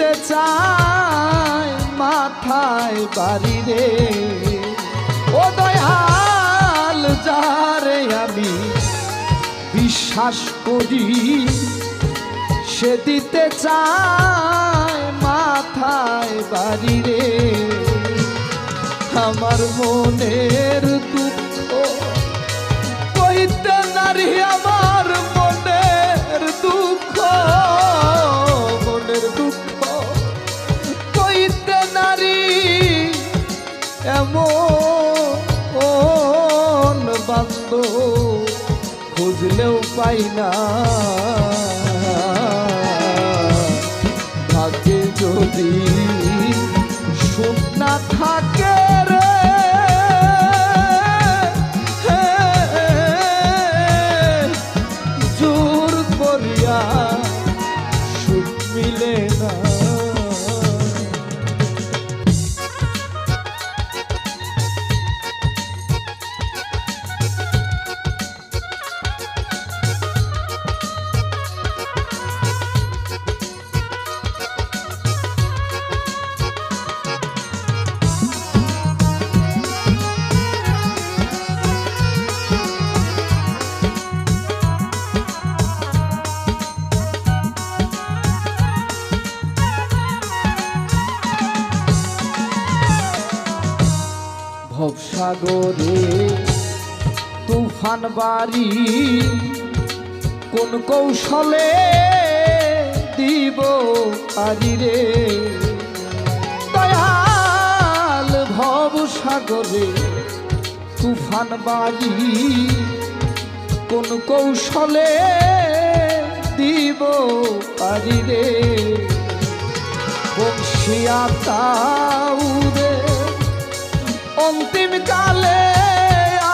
দিতে চায় মাথায় বাড়ি রে। ও দয়াল যারে আমি বিশ্বাস করি সে দিতে চায় মাথায় বাড়ি রে। আমার মনের দুঃখ কইতে নারী, আমার মনের দুঃখ, মনের দুঃখ কইতে নারী এমন বান্ধব খুঁজলেও পাই না। ভাগ্যে যদি সুখ না থাকে রে, জোর করিয়া সুখ মিলে না। ভবসাগরে তুফান বাড়ি কোন কৌশলে দিব পারি রে। দয়াল ভবসাগরে তুফান বাড়ি কোন কৌশলে দিব পারি রে। বংশিয়া তাউরে অন্তিম কালে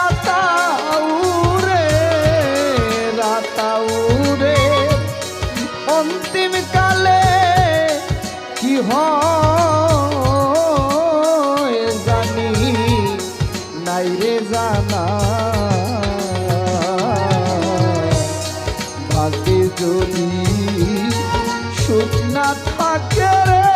আতাউরে, রাতাউরে অন্তিম কালে কি হয় জানি নাই রে জানা। ভাগ্যে যদি সুখ না থাকে রে,